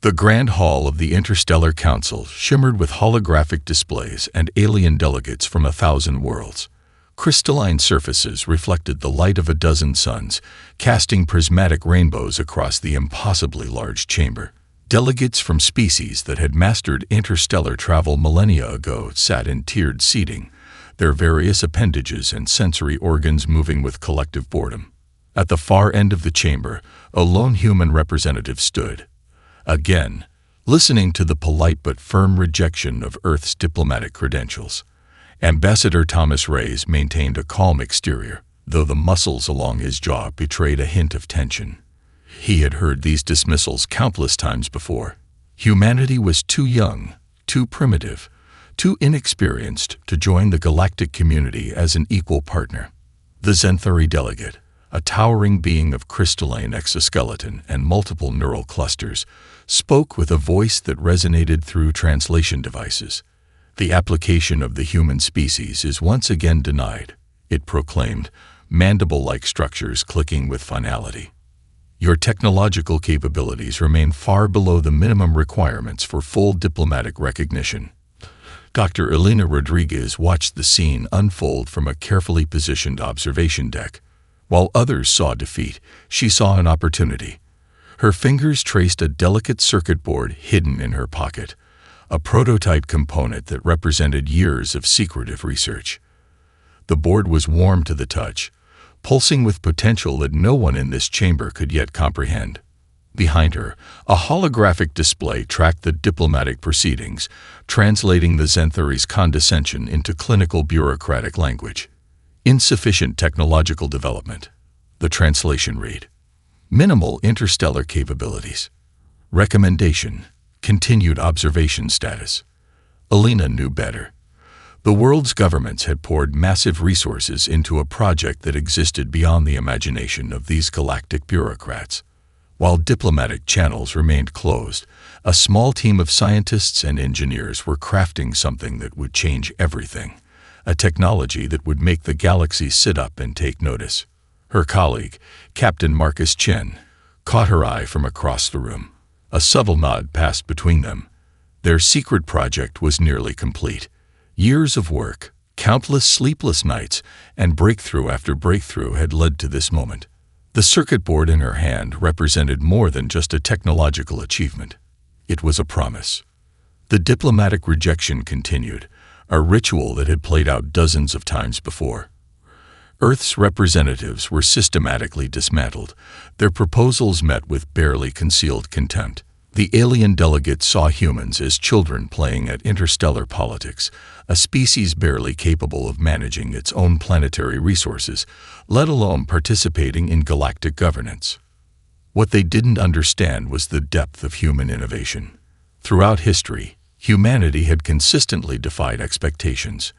The Grand Hall of the Interstellar Council shimmered with holographic displays and alien delegates from 1,000 worlds. Crystalline surfaces reflected the light of a dozen suns, casting prismatic rainbows across the impossibly large chamber. Delegates from species that had mastered interstellar travel millennia ago sat in tiered seating, their various appendages and sensory organs moving with collective boredom. At the far end of the chamber, a lone human representative stood. Again, listening to the polite but firm rejection of Earth's diplomatic credentials. Ambassador Thomas Reyes maintained a calm exterior, though the muscles along his jaw betrayed a hint of tension. He had heard these dismissals countless times before. Humanity was too young, too primitive, too inexperienced to join the galactic community as an equal partner. The Zenthari delegate, a towering being of crystalline exoskeleton and multiple neural clusters, spoke with a voice that resonated through translation devices. The application of the human species is once again denied, it proclaimed, mandible-like structures clicking with finality. Your technological capabilities remain far below the minimum requirements for full diplomatic recognition. Dr. Elena Rodriguez watched the scene unfold from a carefully positioned observation deck. While others saw defeat, she saw an opportunity. Her fingers traced a delicate circuit board hidden in her pocket, a prototype component that represented years of secretive research. The board was warm to the touch, pulsing with potential that no one in this chamber could yet comprehend. Behind her, a holographic display tracked the diplomatic proceedings, translating the Zenthari's condescension into clinical bureaucratic language. Insufficient technological development. The translation read, minimal interstellar capabilities. Recommendation, continued observation status. Elena knew better. The world's governments had poured massive resources into a project that existed beyond the imagination of these galactic bureaucrats. While diplomatic channels remained closed, a small team of scientists and engineers were crafting something that would change everything, a technology that would make the galaxy sit up and take notice. Her colleague, Captain Marcus Chen, caught her eye from across the room. A subtle nod passed between them. Their secret project was nearly complete. Years of work, countless sleepless nights, and breakthrough after breakthrough had led to this moment. The circuit board in her hand represented more than just a technological achievement. It was a promise. The diplomatic rejection continued, a ritual that had played out dozens of times before. Earth's representatives were systematically dismantled, their proposals met with barely concealed contempt. The alien delegates saw humans as children playing at interstellar politics, a species barely capable of managing its own planetary resources, let alone participating in galactic governance. What they didn't understand was the depth of human innovation. Throughout history, humanity had consistently defied expectations.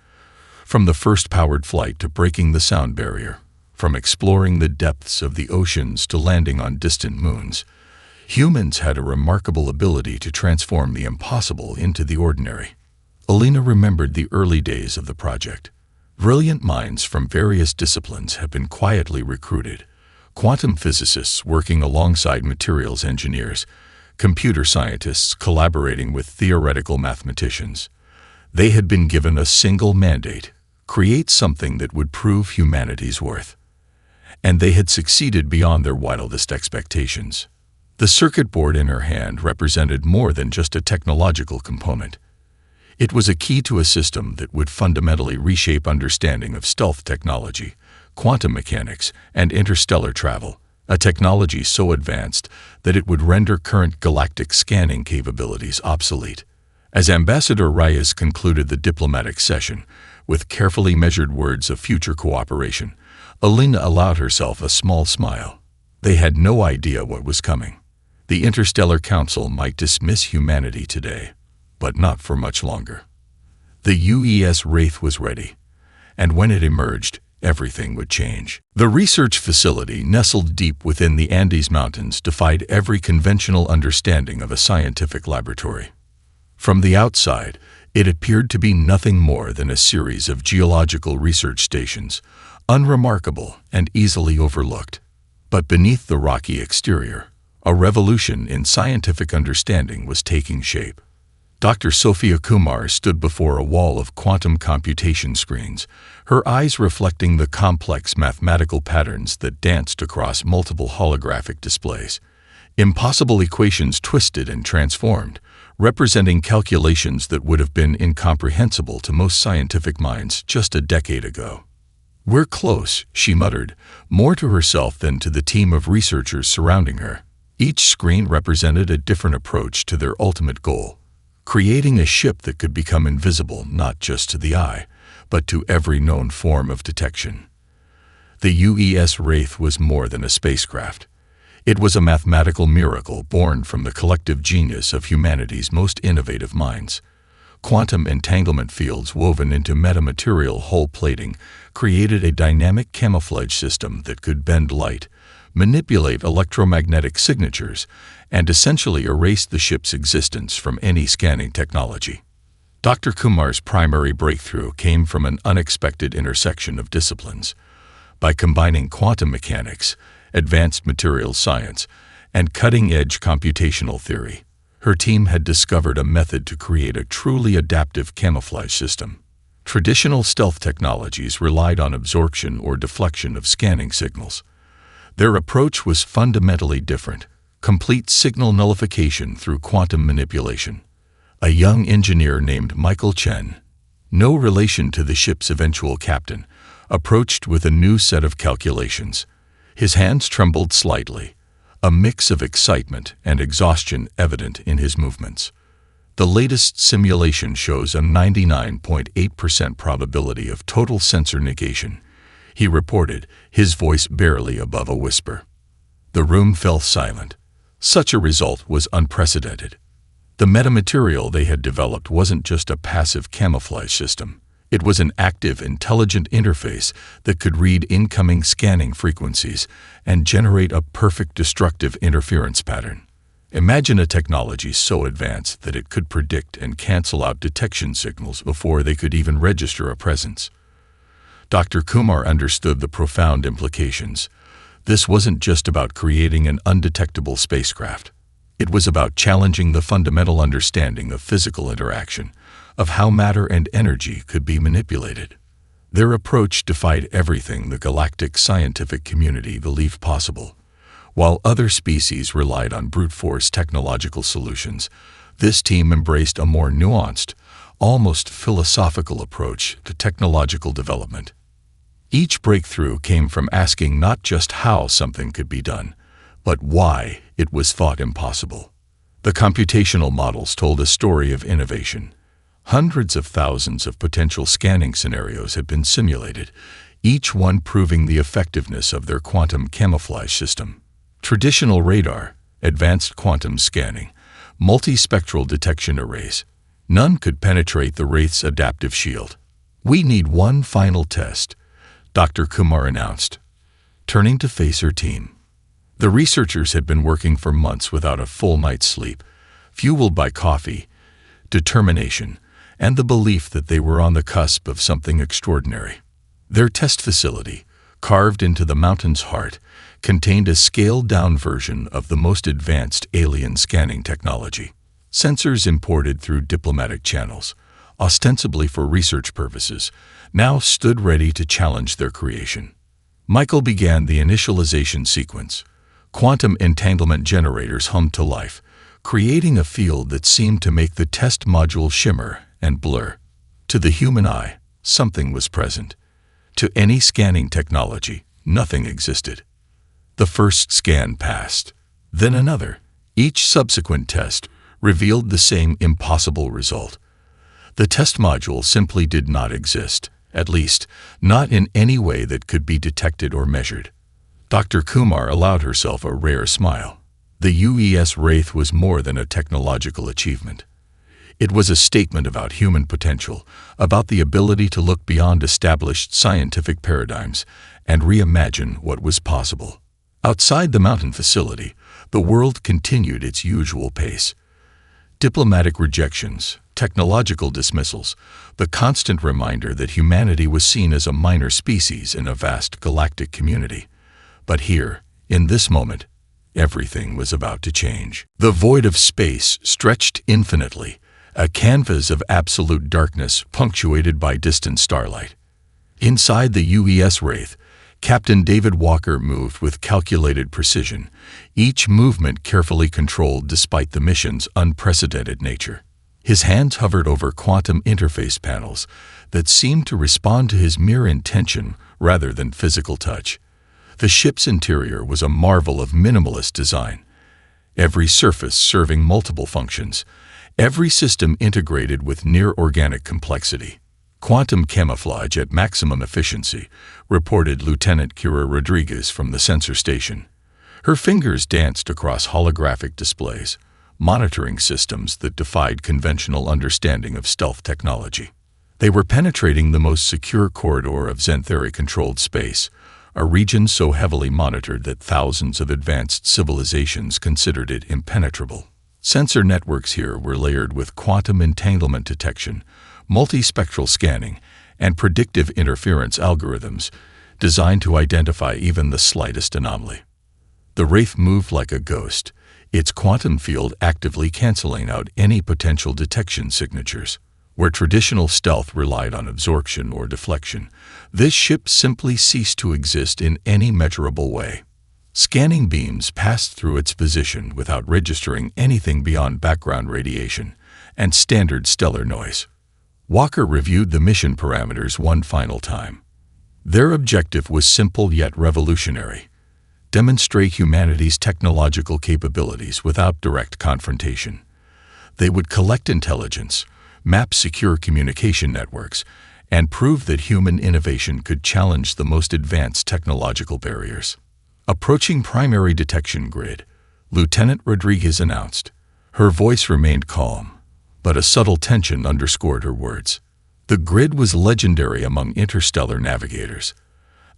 From the first powered flight to breaking the sound barrier, from exploring the depths of the oceans to landing on distant moons, humans had a remarkable ability to transform the impossible into the ordinary. Elena remembered the early days of the project. Brilliant minds from various disciplines had been quietly recruited. Quantum physicists working alongside materials engineers, computer scientists collaborating with theoretical mathematicians. They had been given a single mandate: create something that would prove humanity's worth. And they had succeeded beyond their wildest expectations. The circuit board in her hand represented more than just a technological component. It was a key to a system that would fundamentally reshape understanding of stealth technology, quantum mechanics, and interstellar travel, a technology so advanced that it would render current galactic scanning capabilities obsolete. As Ambassador Reyes concluded the diplomatic session, with carefully measured words of future cooperation, Elena allowed herself a small smile. They had no idea what was coming. The Interstellar Council might dismiss humanity today, but not for much longer. The UES Wraith was ready, and when it emerged, everything would change. The research facility, nestled deep within the Andes Mountains, defied every conventional understanding of a scientific laboratory. From the outside, it appeared to be nothing more than a series of geological research stations, unremarkable and easily overlooked. But beneath the rocky exterior, A revolution in scientific understanding was taking shape. Dr. Sophia Kumar stood before a wall of quantum computation screens, her eyes reflecting the complex mathematical patterns that danced across multiple holographic displays. Impossible equations twisted and transformed, representing calculations that would have been incomprehensible to most scientific minds just a decade ago. "We're close," she muttered, more to herself than to the team of researchers surrounding her. Each screen represented a different approach to their ultimate goal, creating a ship that could become invisible not just to the eye, but to every known form of detection. The UES Wraith was more than a spacecraft. It was a mathematical miracle born from the collective genius of humanity's most innovative minds. Quantum entanglement fields woven into metamaterial hull plating created a dynamic camouflage system that could bend light, manipulate electromagnetic signatures, and essentially erase the ship's existence from any scanning technology. Dr. Kumar's primary breakthrough came from an unexpected intersection of disciplines. By combining quantum mechanics, advanced materials science, and cutting-edge computational theory, her team had discovered a method to create a truly adaptive camouflage system. Traditional stealth technologies relied on absorption or deflection of scanning signals. Their approach was fundamentally different: complete signal nullification through quantum manipulation. A young engineer named Michael Chen, no relation to the ship's eventual captain, approached with a new set of calculations. His hands trembled slightly, a mix of excitement and exhaustion evident in his movements. The latest simulation shows a 99.8% probability of total sensor negation, he reported, his voice barely above a whisper. The room fell silent. Such a result was unprecedented. The metamaterial they had developed wasn't just a passive camouflage system. It was an active, intelligent interface that could read incoming scanning frequencies and generate a perfect destructive interference pattern. Imagine a technology so advanced that it could predict and cancel out detection signals before they could even register a presence. Dr. Kumar understood the profound implications. This wasn't just about creating an undetectable spacecraft. It was about challenging the fundamental understanding of physical interaction, of how matter and energy could be manipulated. Their approach defied everything the galactic scientific community believed possible. While other species relied on brute force technological solutions, this team embraced a more nuanced, almost philosophical approach to technological development. Each breakthrough came from asking not just how something could be done, but why it was thought impossible. The computational models told a story of innovation. Hundreds of thousands of potential scanning scenarios had been simulated, each one proving the effectiveness of their quantum camouflage system. Traditional radar, advanced quantum scanning, multispectral detection arrays, none could penetrate the Wraith's adaptive shield. "We need one final test," Dr. Kumar announced, turning to face her team. The researchers had been working for months without a full night's sleep, fueled by coffee, determination, and the belief that they were on the cusp of something extraordinary. Their test facility, carved into the mountain's heart, contained a scaled-down version of the most advanced alien scanning technology. Sensors imported through diplomatic channels, ostensibly for research purposes, now stood ready to challenge their creation. Michael began the initialization sequence. Quantum entanglement generators hummed to life, creating a field that seemed to make the test module shimmer and blur. To the human eye, something was present. To any scanning technology, nothing existed. The first scan passed, then another. Each subsequent test revealed the same impossible result. The test module simply did not exist, at least not in any way that could be detected or measured. Dr. Kumar allowed herself a rare smile. The UES Wraith was more than a technological achievement. It was a statement about human potential, about the ability to look beyond established scientific paradigms and reimagine what was possible. Outside the mountain facility, the world continued its usual pace. Diplomatic rejections, technological dismissals, the constant reminder that humanity was seen as a minor species in a vast galactic community. But here, in this moment, Everything was about to change. The void of space stretched infinitely, a canvas of absolute darkness punctuated by distant starlight. Inside the UES Wraith, Captain David Walker moved with calculated precision, each movement carefully controlled despite the mission's unprecedented nature. His hands hovered over quantum interface panels that seemed to respond to his mere intention rather than physical touch. The ship's interior was a marvel of minimalist design, every surface serving multiple functions, every system integrated with near-organic complexity. Quantum camouflage at maximum efficiency, reported Lieutenant Kira Rodriguez from the sensor station. Her fingers danced across holographic displays, monitoring systems that defied conventional understanding of stealth technology. They were penetrating the most secure corridor of Xanthari-controlled space, a region so heavily monitored that thousands of advanced civilizations considered it impenetrable. Sensor networks here were layered with quantum entanglement detection, multispectral scanning, and predictive interference algorithms designed to identify even the slightest anomaly. The Wraith moved like a ghost, its quantum field actively canceling out any potential detection signatures. Where traditional stealth relied on absorption or deflection, this ship simply ceased to exist in any measurable way. Scanning beams passed through its position without registering anything beyond background radiation and standard stellar noise. Walker reviewed the mission parameters one final time. Their objective was simple yet revolutionary: demonstrate humanity's technological capabilities without direct confrontation. They would collect intelligence, map secure communication networks, and prove that human innovation could challenge the most advanced technological barriers. Approaching primary detection grid, Lieutenant Rodriguez announced. Her voice remained calm, but a subtle tension underscored her words. The grid was legendary among interstellar navigators,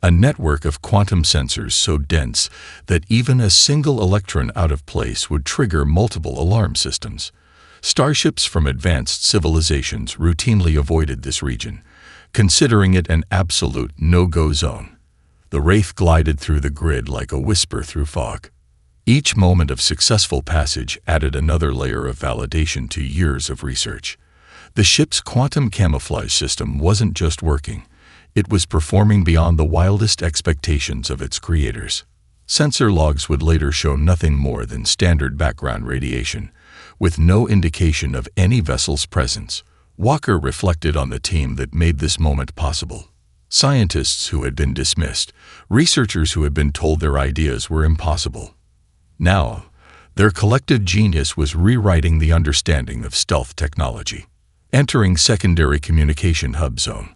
a network of quantum sensors so dense that even a single electron out of place would trigger multiple alarm systems. Starships from advanced civilizations routinely avoided this region, considering it an absolute no-go zone. The Wraith glided through the grid like a whisper through fog. Each moment of successful passage added another layer of validation to years of research. The ship's quantum camouflage system wasn't just working, it was performing beyond the wildest expectations of its creators. Sensor logs would later show nothing more than standard background radiation, with no indication of any vessel's presence. Walker reflected on the team that made this moment possible. Scientists who had been dismissed, researchers who had been told their ideas were impossible. Now, their collective genius was rewriting the understanding of stealth technology. Entering secondary communication hub zone,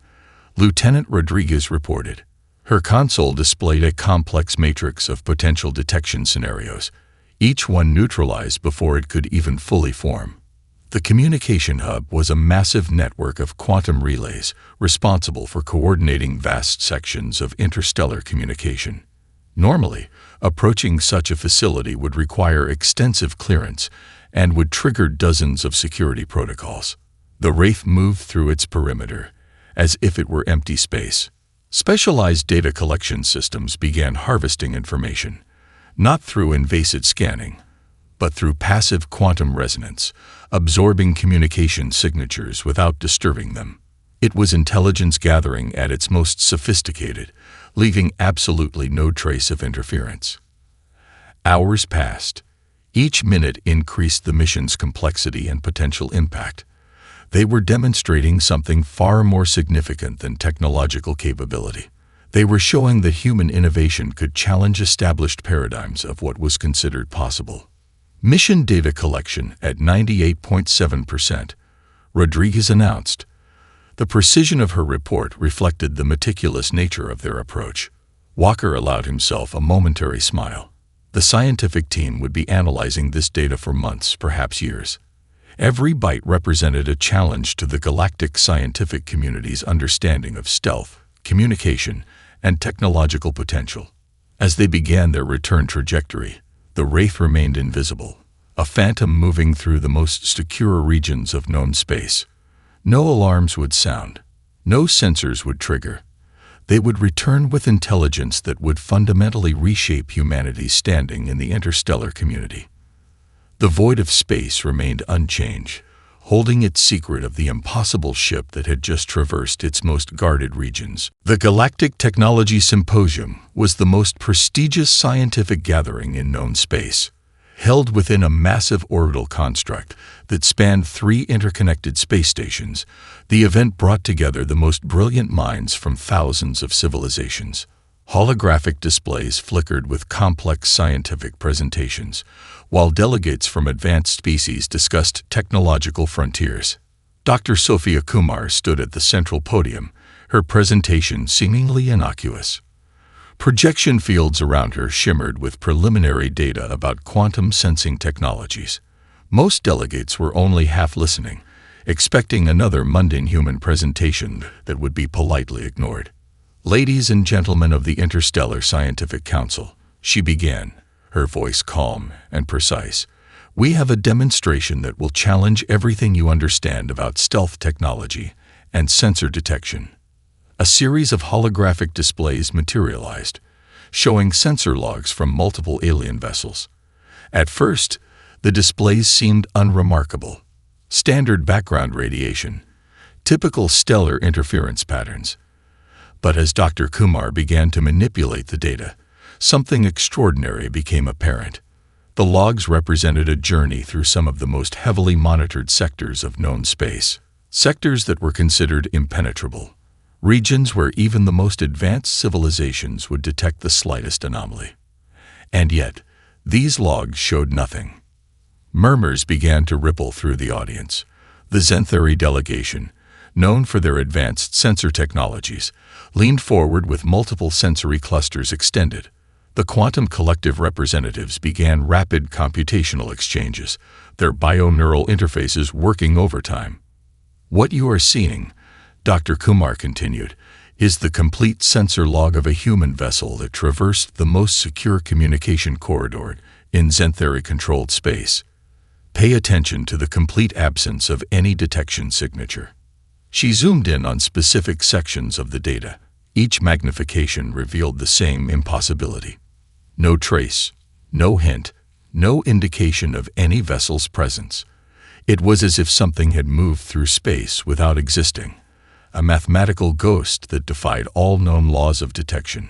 Lieutenant Rodriguez reported. Her console displayed a complex matrix of potential detection scenarios, each one neutralized before it could even fully form. The communication hub was a massive network of quantum relays responsible for coordinating vast sections of interstellar communication. Normally, approaching such a facility would require extensive clearance and would trigger dozens of security protocols. The Wraith moved through its perimeter, as if it were empty space. Specialized data collection systems began harvesting information, not through invasive scanning, but through passive quantum resonance, absorbing communication signatures without disturbing them. It was intelligence gathering at its most sophisticated, leaving absolutely no trace of interference. Hours passed. Each minute increased the mission's complexity and potential impact. They were demonstrating something far more significant than technological capability. They were showing that human innovation could challenge established paradigms of what was considered possible. Mission data collection at 98.7%, Rodriguez announced. The precision of her report reflected the meticulous nature of their approach. Walker allowed himself a momentary smile. The scientific team would be analyzing this data for months, perhaps years. Every byte represented a challenge to the galactic scientific community's understanding of stealth, communication, and technological potential. As they began their return trajectory, the Wraith remained invisible, a phantom moving through the most secure regions of known space. No alarms would sound, no sensors would trigger. They would return with intelligence that would fundamentally reshape humanity's standing in the interstellar community. The void of space remained unchanged, holding its secret of the impossible ship that had just traversed its most guarded regions. The Galactic Technology Symposium was the most prestigious scientific gathering in known space. Held within a massive orbital construct that spanned 3 interconnected space stations, the event brought together the most brilliant minds from thousands of civilizations. Holographic displays flickered with complex scientific presentations, while delegates from advanced species discussed technological frontiers. Dr. Sophia Kumar stood at the central podium, her presentation seemingly innocuous. Projection fields around her shimmered with preliminary data about quantum sensing technologies. Most delegates were only half listening, expecting another mundane human presentation that would be politely ignored. "Ladies and gentlemen of the Interstellar Scientific Council," she began, her voice calm and precise, "we have a demonstration that will challenge everything you understand about stealth technology and sensor detection." A series of holographic displays materialized, showing sensor logs from multiple alien vessels. At first, the displays seemed unremarkable. Standard background radiation, typical stellar interference patterns. But as Dr. Kumar began to manipulate the data, something extraordinary became apparent. The logs represented a journey through some of the most heavily monitored sectors of known space, sectors that were considered impenetrable. Regions where even the most advanced civilizations would detect the slightest anomaly. And yet, these logs showed nothing. Murmurs began to ripple through the audience. The Zenthari delegation, known for their advanced sensor technologies, leaned forward with multiple sensory clusters extended. The quantum collective representatives began rapid computational exchanges, their bioneural interfaces working overtime. "What you are seeing," Dr. Kumar continued, "is the complete sensor log of a human vessel that traversed the most secure communication corridor in Zenthari-controlled space. Pay attention to the complete absence of any detection signature." She zoomed in on specific sections of the data. Each magnification revealed the same impossibility. No trace, no hint, no indication of any vessel's presence. It was as if something had moved through space without existing. A mathematical ghost that defied all known laws of detection.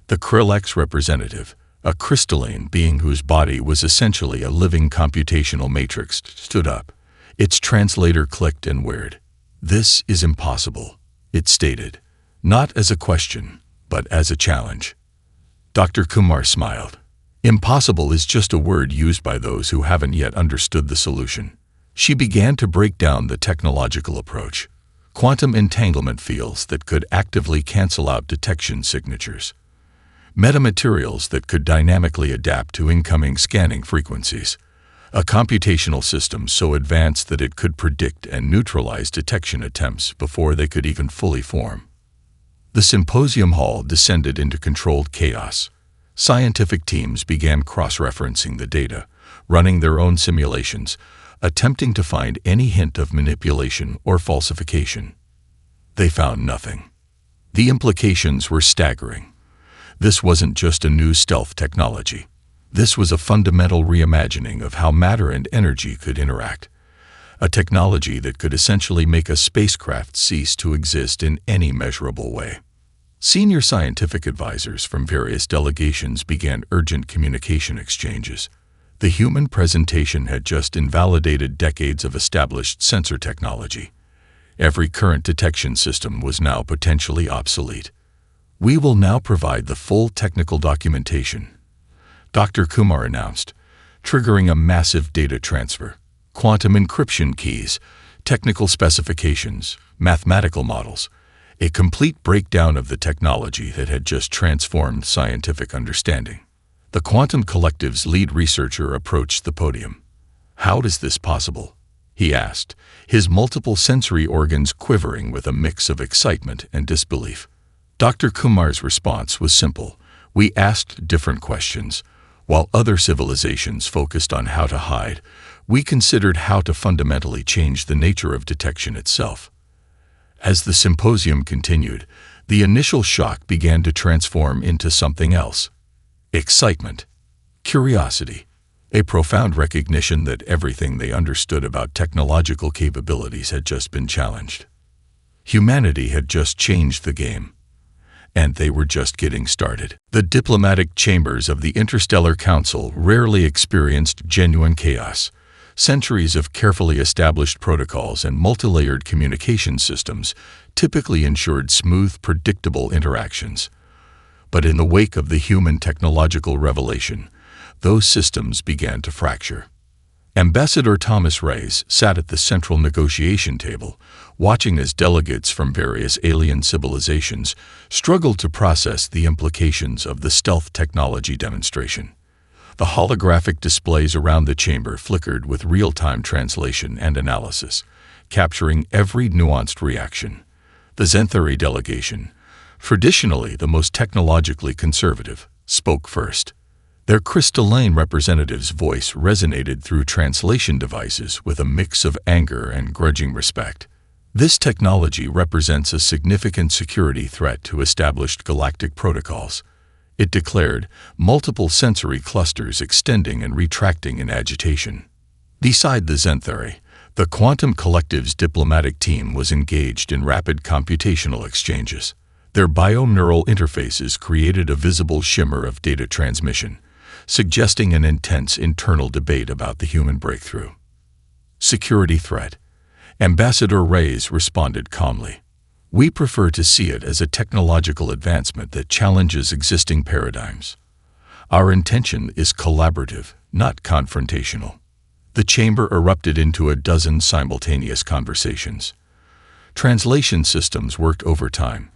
The Krillex representative, a crystalline being whose body was essentially a living computational matrix, stood up. Its translator clicked and whirred. "This is impossible," it stated, not as a question, but as a challenge. Dr. Kumar smiled. "Impossible is just a word used by those who haven't yet understood the solution." She began to break down the technological approach. Quantum entanglement fields that could actively cancel out detection signatures. Metamaterials that could dynamically adapt to incoming scanning frequencies. A computational system so advanced that it could predict and neutralize detection attempts before they could even fully form. The symposium hall descended into controlled chaos. Scientific teams began cross-referencing the data, running their own simulations, attempting to find any hint of manipulation or falsification. They found nothing. The implications were staggering. This wasn't just a new stealth technology. This was a fundamental reimagining of how matter and energy could interact. A technology that could essentially make a spacecraft cease to exist in any measurable way. Senior scientific advisors from various delegations began urgent communication exchanges. The human presentation had just invalidated decades of established sensor technology. Every current detection system was now potentially obsolete. "We will now provide the full technical documentation," Dr. Kumar announced, triggering a massive data transfer. Quantum encryption keys, technical specifications, mathematical models, a complete breakdown of the technology that had just transformed scientific understanding. The Quantum Collective's lead researcher approached the podium. "How is this possible?" he asked, his multiple sensory organs quivering with a mix of excitement and disbelief. Dr. Kumar's response was simple. "We asked different questions. While other civilizations focused on how to hide, we considered how to fundamentally change the nature of detection itself." As the symposium continued, The initial shock began to transform into something else: excitement, curiosity, a profound recognition that everything they understood about technological capabilities had just been challenged. Humanity had just changed the game, and they were just getting started. The diplomatic chambers of the Interstellar Council rarely experienced genuine chaos. Centuries of carefully established protocols and multilayered communication systems typically ensured smooth, predictable interactions. But in the wake of the human technological revelation, those systems began to fracture. Ambassador Thomas Reyes sat at the central negotiation table, watching as delegates from various alien civilizations struggled to process the implications of the stealth technology demonstration. The holographic displays around the chamber flickered with real-time translation and analysis, capturing every nuanced reaction. The Xanthari delegation, traditionally the most technologically conservative, spoke first. Their crystalline representative's voice resonated through translation devices with a mix of anger and grudging respect. This technology represents a significant security threat to established galactic protocols. It declared, multiple sensory clusters extending and retracting in agitation. Beside the Xanthari, the Quantum Collective's diplomatic team was engaged in rapid computational exchanges. Their bioneural interfaces created a visible shimmer of data transmission, suggesting an intense internal debate about the human breakthrough. Security threat. Ambassador Reyes responded calmly. We prefer to see it as a technological advancement that challenges existing paradigms. Our intention is collaborative, not confrontational. The chamber erupted into a dozen simultaneous conversations. Translation systems worked overtime,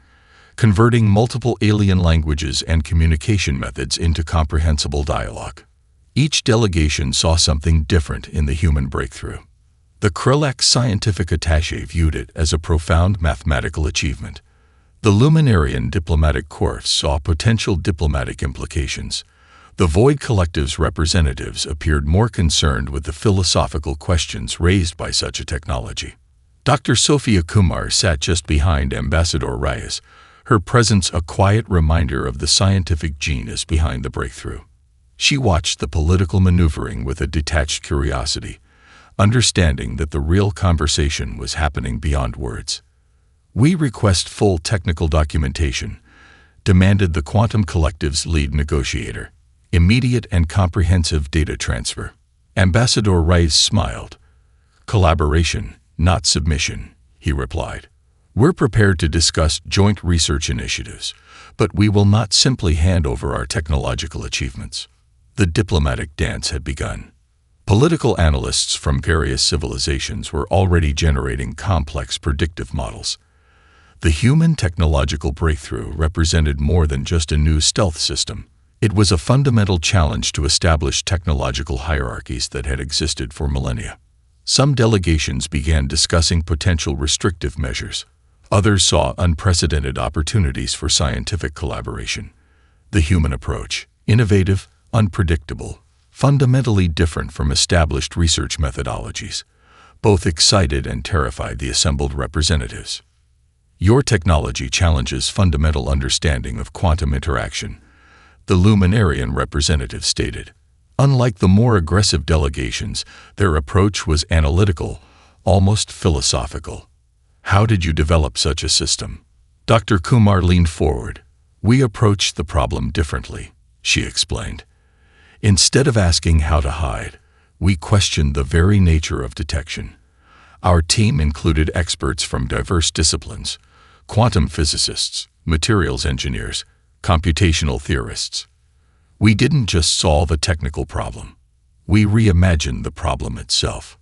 converting multiple alien languages and communication methods into comprehensible dialogue. Each delegation saw something different in the human breakthrough. The Krillak scientific attaché viewed it as a profound mathematical achievement. The Luminarian diplomatic corps saw potential diplomatic implications. The Void Collective's representatives appeared more concerned with the philosophical questions raised by such a technology. Dr. Sophia Kumar sat just behind Ambassador Reyes, her presence a quiet reminder of the scientific genius behind the breakthrough. She watched the political maneuvering with a detached curiosity, understanding that the real conversation was happening beyond words. We request full technical documentation, demanded the Quantum Collective's lead negotiator. Immediate and comprehensive data transfer. Ambassador Reyes smiled. Collaboration, not submission, he replied. We're prepared to discuss joint research initiatives, but we will not simply hand over our technological achievements. The diplomatic dance had begun. Political analysts from various civilizations were already generating complex predictive models. The human technological breakthrough represented more than just a new stealth system. It was a fundamental challenge to established technological hierarchies that had existed for millennia. Some delegations began discussing potential restrictive measures. Others saw unprecedented opportunities for scientific collaboration. The human approach, innovative, unpredictable, fundamentally different from established research methodologies, both excited and terrified the assembled representatives. Your technology challenges fundamental understanding of quantum interaction, the Luminarian representative stated. Unlike the more aggressive delegations, their approach was analytical, almost philosophical. How did you develop such a system? Dr. Kumar leaned forward. We approached the problem differently, she explained. Instead of asking how to hide, we questioned the very nature of detection. Our team included experts from diverse disciplines: quantum physicists, materials engineers, computational theorists. We didn't just solve a technical problem. We reimagined the problem itself.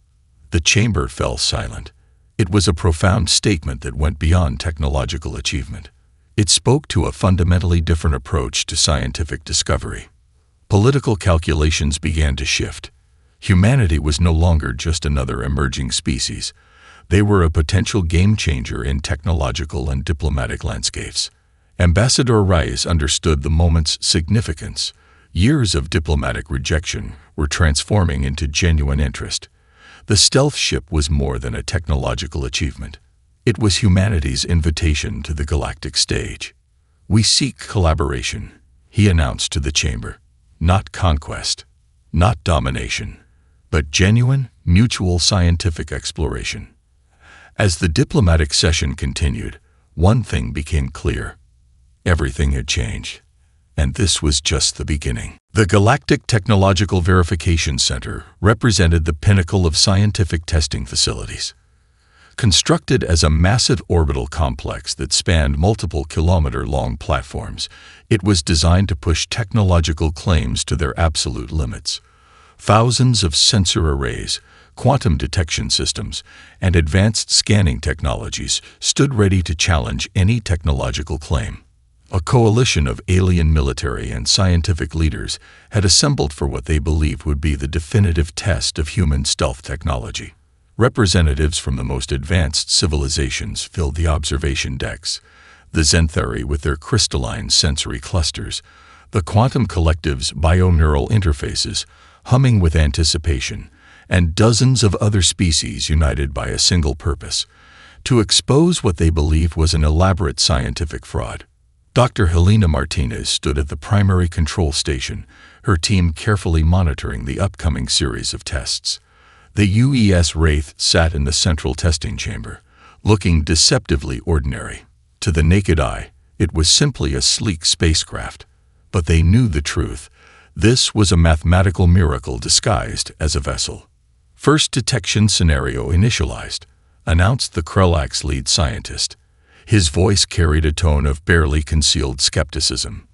The chamber fell silent. It was a profound statement that went beyond technological achievement. It spoke to a fundamentally different approach to scientific discovery. Political calculations began to shift. Humanity was no longer just another emerging species. They were a potential game-changer in technological and diplomatic landscapes. Ambassador Reyes understood the moment's significance. Years of diplomatic rejection were transforming into genuine interest. The stealth ship was more than a technological achievement. It was humanity's invitation to the galactic stage. "We seek collaboration," he announced to the chamber. "Not conquest, not domination, but genuine, mutual scientific exploration." As the diplomatic session continued, one thing became clear. Everything had changed, and this was just the beginning. The Galactic Technological Verification Center represented the pinnacle of scientific testing facilities. Constructed as a massive orbital complex that spanned multiple kilometer-long platforms, it was designed to push technological claims to their absolute limits. Thousands of sensor arrays, quantum detection systems, and advanced scanning technologies stood ready to challenge any technological claim. A coalition of alien military and scientific leaders had assembled for what they believed would be the definitive test of human stealth technology. Representatives from the most advanced civilizations filled the observation decks, the Zenthari with their crystalline sensory clusters, the quantum collective's bioneural interfaces humming with anticipation, and dozens of other species united by a single purpose: to expose what they believed was an elaborate scientific fraud. Dr. Helena Martinez stood at the primary control station, her team carefully monitoring the upcoming series of tests. The UES Wraith sat in the central testing chamber, looking deceptively ordinary. To the naked eye, it was simply a sleek spacecraft. But they knew the truth. This was a mathematical miracle disguised as a vessel. "First detection scenario initialized," announced the Krellak's lead scientist. His voice carried a tone of barely concealed skepticism.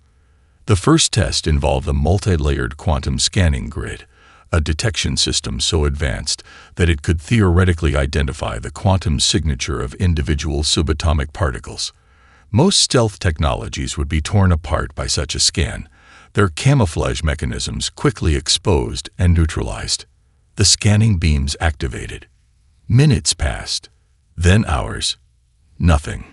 The first test involved a multi-layered quantum scanning grid, a detection system so advanced that it could theoretically identify the quantum signature of individual subatomic particles. Most stealth technologies would be torn apart by such a scan, their camouflage mechanisms quickly exposed and neutralized. The scanning beams activated. Minutes passed, then hours. Nothing.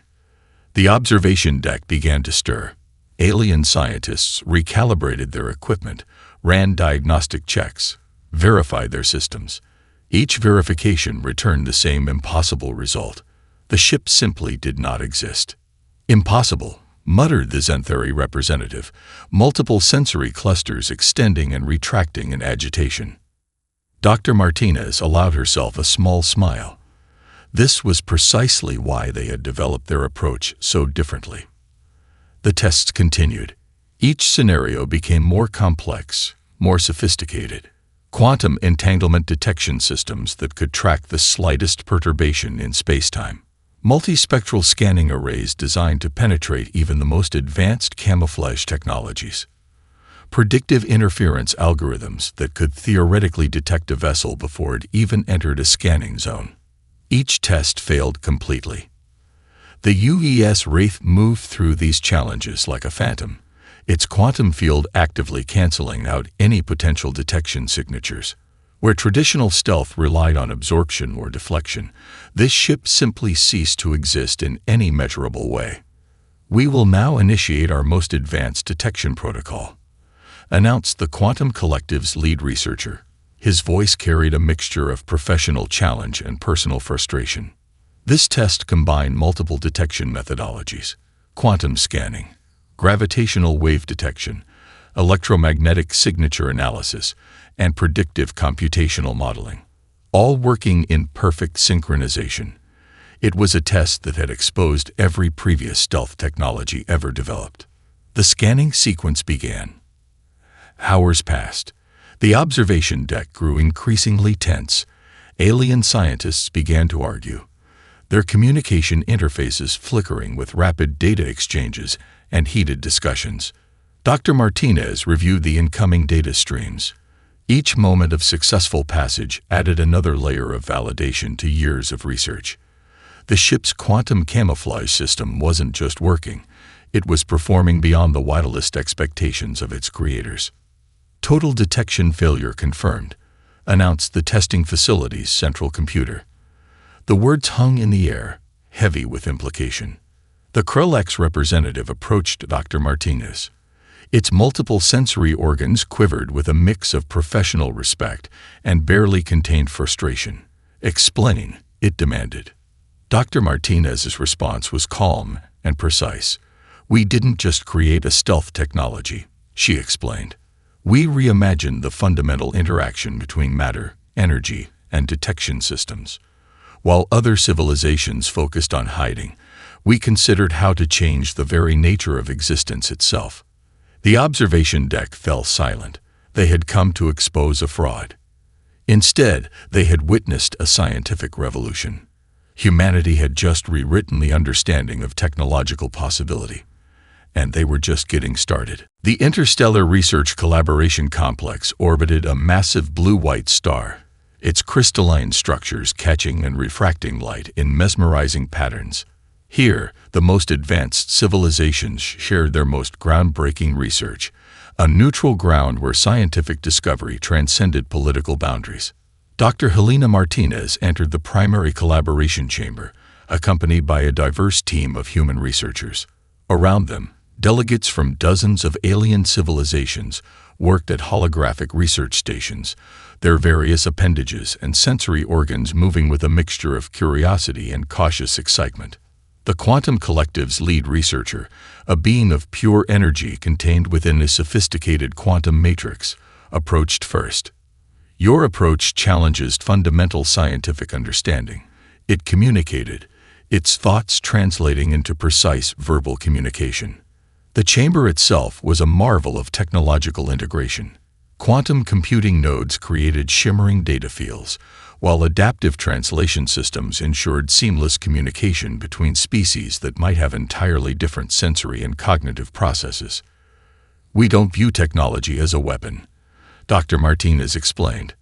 The observation deck began to stir. Alien scientists recalibrated their equipment, ran diagnostic checks, verified their systems. Each verification returned the same impossible result. The ship simply did not exist. "Impossible," muttered the Zenthari representative, multiple sensory clusters extending and retracting in agitation. Dr. Martinez allowed herself a small smile. This was precisely why they had developed their approach so differently. The tests continued. Each scenario became more complex, more sophisticated. Quantum entanglement detection systems that could track the slightest perturbation in spacetime. Multispectral scanning arrays designed to penetrate even the most advanced camouflage technologies. Predictive interference algorithms that could theoretically detect a vessel before it even entered a scanning zone. Each test failed completely. The UES Wraith moved through these challenges like a phantom, its quantum field actively canceling out any potential detection signatures. Where traditional stealth relied on absorption or deflection, this ship simply ceased to exist in any measurable way. "We will now initiate our most advanced detection protocol," announced the Quantum Collective's lead researcher. His voice carried a mixture of professional challenge and personal frustration. This test combined multiple detection methodologies: quantum scanning, gravitational wave detection, electromagnetic signature analysis, and predictive computational modeling, all working in perfect synchronization. It was a test that had exposed every previous stealth technology ever developed. The scanning sequence began. Hours passed. The observation deck grew increasingly tense. Alien scientists began to argue, their communication interfaces flickering with rapid data exchanges and heated discussions. Dr. Martinez reviewed the incoming data streams. Each moment of successful passage added another layer of validation to years of research. The ship's quantum camouflage system wasn't just working, it was performing beyond the wildest expectations of its creators. "Total detection failure confirmed," announced the testing facility's central computer. The words hung in the air, heavy with implication. The Krellak's representative approached Dr. Martinez. Its multiple sensory organs quivered with a mix of professional respect and barely contained frustration. "Explain," it demanded. Dr. Martinez's response was calm and precise. "We didn't just create a stealth technology," she explained. "We reimagined the fundamental interaction between matter, energy, and detection systems. While other civilizations focused on hiding, we considered how to change the very nature of existence itself." The observation deck fell silent. They had come to expose a fraud. Instead, they had witnessed a scientific revolution. Humanity had just rewritten the understanding of technological possibility, and they were just getting started. The Interstellar Research Collaboration Complex orbited a massive blue-white star, its crystalline structures catching and refracting light in mesmerizing patterns. Here, the most advanced civilizations shared their most groundbreaking research, a neutral ground where scientific discovery transcended political boundaries. Dr. Helena Martinez entered the primary collaboration chamber, accompanied by a diverse team of human researchers. Around them, delegates from dozens of alien civilizations worked at holographic research stations, their various appendages and sensory organs moving with a mixture of curiosity and cautious excitement. The Quantum Collective's lead researcher, a being of pure energy contained within a sophisticated quantum matrix, approached first. "Your approach challenges fundamental scientific understanding," it communicated, its thoughts translating into precise verbal communication. The chamber itself was a marvel of technological integration. Quantum computing nodes created shimmering data fields, while adaptive translation systems ensured seamless communication between species that might have entirely different sensory and cognitive processes. "We don't view technology as a weapon," Dr. Martinez explained.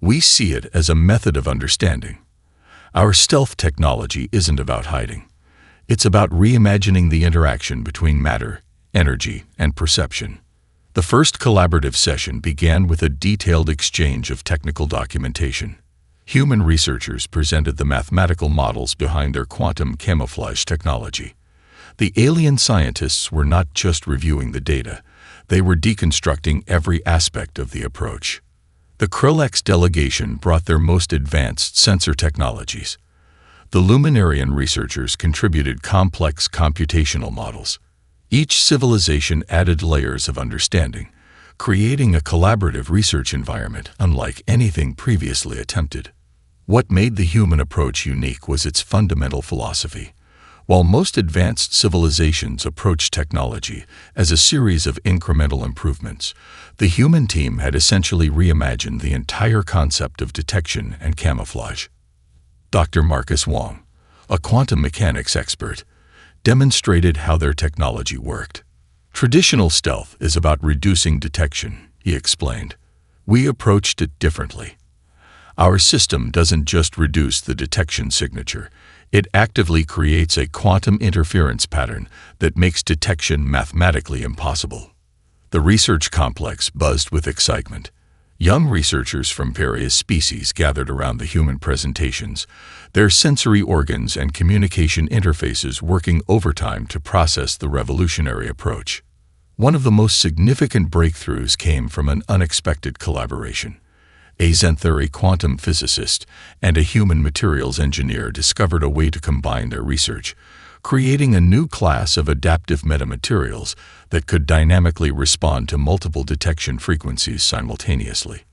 "We see it as a method of understanding. Our stealth technology isn't about hiding. It's about reimagining the interaction between matter, energy, and perception." The first collaborative session began with a detailed exchange of technical documentation. Human researchers presented the mathematical models behind their quantum camouflage technology. The alien scientists were not just reviewing the data, they were deconstructing every aspect of the approach. The Krillex delegation brought their most advanced sensor technologies. The Luminarian researchers contributed complex computational models. Each civilization added layers of understanding, creating a collaborative research environment unlike anything previously attempted. What made the human approach unique was its fundamental philosophy. While most advanced civilizations approached technology as a series of incremental improvements, the human team had essentially reimagined the entire concept of detection and camouflage. Dr. Marcus Wong, a quantum mechanics expert, demonstrated how their technology worked. "Traditional stealth is about reducing detection," he explained. "We approached it differently. Our system doesn't just reduce the detection signature, it actively creates a quantum interference pattern that makes detection mathematically impossible." The research complex buzzed with excitement. Young researchers from various species gathered around the human presentations, their sensory organs and communication interfaces working overtime to process the revolutionary approach. One of the most significant breakthroughs came from an unexpected collaboration. A Zenthuri quantum physicist and a human materials engineer discovered a way to combine their research, creating a new class of adaptive metamaterials that could dynamically respond to multiple detection frequencies simultaneously.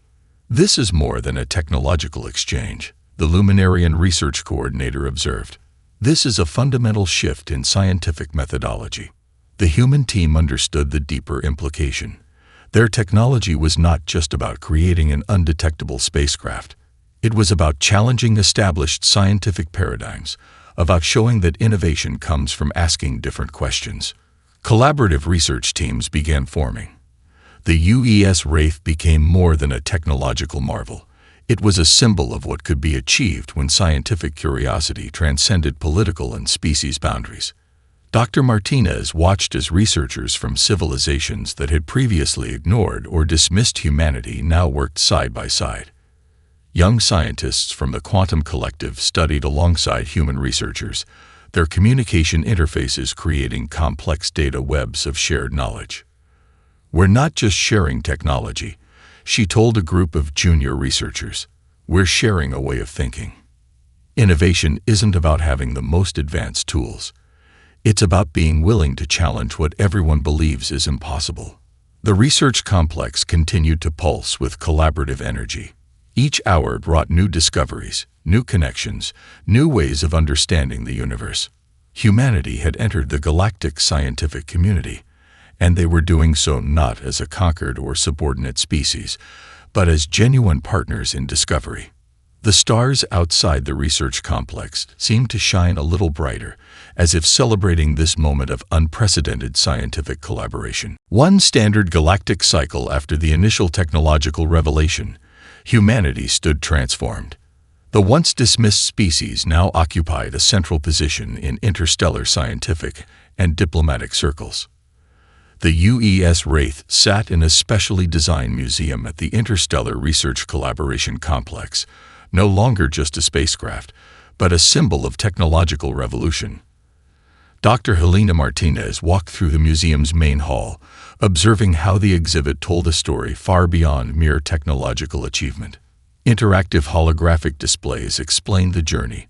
"This is more than a technological exchange," the Luminarian research coordinator observed. "This is a fundamental shift in scientific methodology." The human team understood the deeper implication. Their technology was not just about creating an undetectable spacecraft. It was about challenging established scientific paradigms, about showing that innovation comes from asking different questions. Collaborative research teams began forming. The UES Wraith became more than a technological marvel. It was a symbol of what could be achieved when scientific curiosity transcended political and species boundaries. Dr. Martinez watched as researchers from civilizations that had previously ignored or dismissed humanity now worked side by side. Young scientists from the Quantum Collective studied alongside human researchers, their communication interfaces creating complex data webs of shared knowledge. "We're not just sharing technology," she told a group of junior researchers. "We're sharing a way of thinking." Innovation isn't about having the most advanced tools. It's about being willing to challenge what everyone believes is impossible. The research complex continued to pulse with collaborative energy. Each hour brought new discoveries, new connections, new ways of understanding the universe. Humanity had entered the galactic scientific community, and they were doing so not as a conquered or subordinate species, but as genuine partners in discovery. The stars outside the research complex seemed to shine a little brighter, as if celebrating this moment of unprecedented scientific collaboration. One standard galactic cycle after the initial technological revelation, humanity stood transformed. The once dismissed species now occupied a central position in interstellar scientific and diplomatic circles. The UES Wraith sat in a specially designed museum at the Interstellar Research Collaboration Complex, no longer just a spacecraft, but a symbol of technological revolution. Dr. Helena Martinez walked through the museum's main hall, observing how the exhibit told a story far beyond mere technological achievement. Interactive holographic displays explained the journey,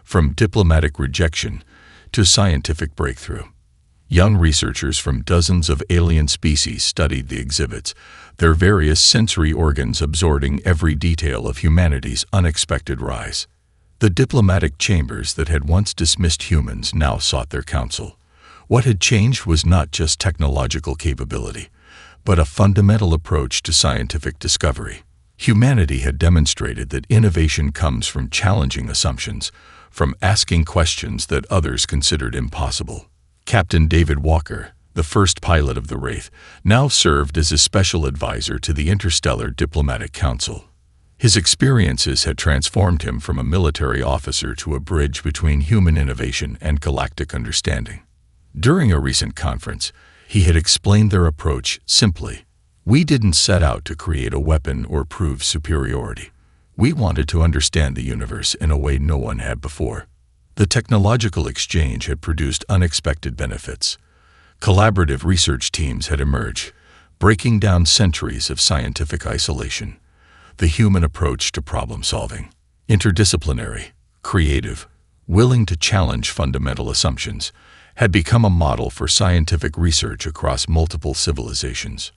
from diplomatic rejection to scientific breakthrough. Young researchers from dozens of alien species studied the exhibits, their various sensory organs absorbing every detail of humanity's unexpected rise. The diplomatic chambers that had once dismissed humans now sought their counsel. What had changed was not just technological capability, but a fundamental approach to scientific discovery. Humanity had demonstrated that innovation comes from challenging assumptions, from asking questions that others considered impossible. Captain David Walker, the first pilot of the Wraith, now served as a special advisor to the Interstellar Diplomatic Council. His experiences had transformed him from a military officer to a bridge between human innovation and galactic understanding. During a recent conference, he had explained their approach simply. We didn't set out to create a weapon or prove superiority. We wanted to understand the universe in a way no one had before. The technological exchange had produced unexpected benefits. Collaborative research teams had emerged, breaking down centuries of scientific isolation. The human approach to problem solving, interdisciplinary, creative, willing to challenge fundamental assumptions, had become a model for scientific research across multiple civilizations.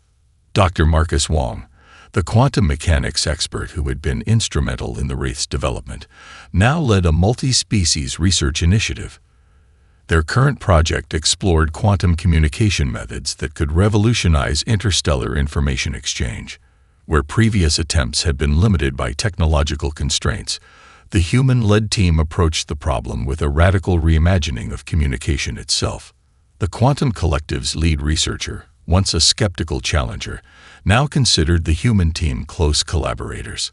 Dr. Marcus Wong, the quantum mechanics expert who had been instrumental in the Wraith's development, now led a multi-species research initiative. Their current project explored quantum communication methods that could revolutionize interstellar information exchange. Where previous attempts had been limited by technological constraints, the human-led team approached the problem with a radical reimagining of communication itself. The Quantum Collective's lead researcher, once a skeptical challenger, now considered the human team close collaborators.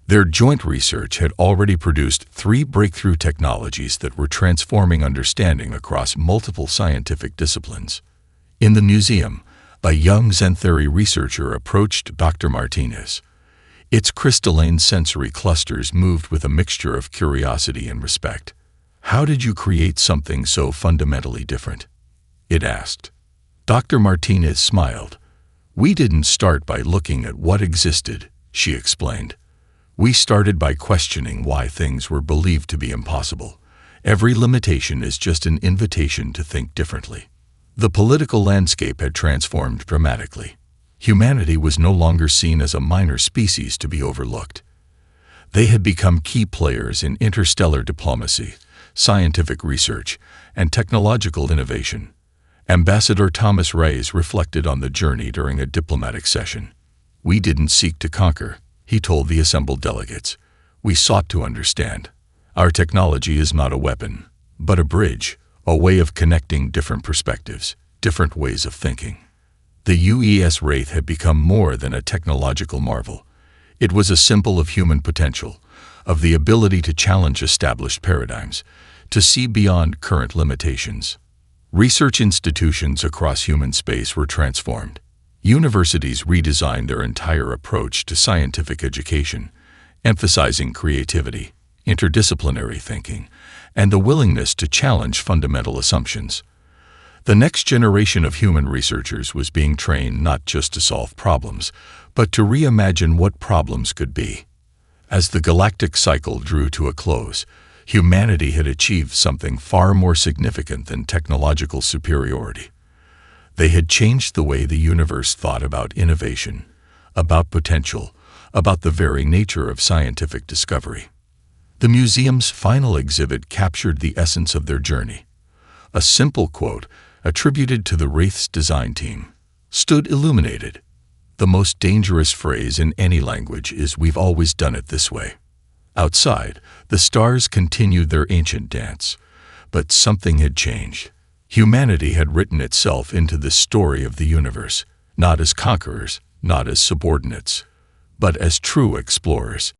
Their joint research had already produced 3 breakthrough technologies that were transforming understanding across multiple scientific disciplines. In the museum, a young Zen-theory researcher approached Dr. Martinez. Its crystalline sensory clusters moved with a mixture of curiosity and respect. "How did you create something so fundamentally different?" it asked. Dr. Martinez smiled. "We didn't start by looking at what existed," she explained. "We started by questioning why things were believed to be impossible. Every limitation is just an invitation to think differently." The political landscape had transformed dramatically. Humanity was no longer seen as a minor species to be overlooked. They had become key players in interstellar diplomacy, scientific research, and technological innovation. Ambassador Thomas Reyes reflected on the journey during a diplomatic session. "We didn't seek to conquer," he told the assembled delegates. "We sought to understand. Our technology is not a weapon, but a bridge, a way of connecting different perspectives, different ways of thinking." The UES Wraith had become more than a technological marvel. It was a symbol of human potential, of the ability to challenge established paradigms, to see beyond current limitations. Research institutions across human space were transformed. Universities redesigned their entire approach to scientific education, emphasizing creativity, interdisciplinary thinking, and the willingness to challenge fundamental assumptions. The next generation of human researchers was being trained not just to solve problems, but to reimagine what problems could be. As the galactic cycle drew to a close, humanity had achieved something far more significant than technological superiority. They had changed the way the universe thought about innovation, about potential, about the very nature of scientific discovery. The museum's final exhibit captured the essence of their journey. A simple quote, attributed to the Wraith's design team, stood illuminated. The most dangerous phrase in any language is "we've always done it this way." Outside, the stars continued their ancient dance, but something had changed. Humanity had written itself into the story of the universe, not as conquerors, not as subordinates, but as true explorers.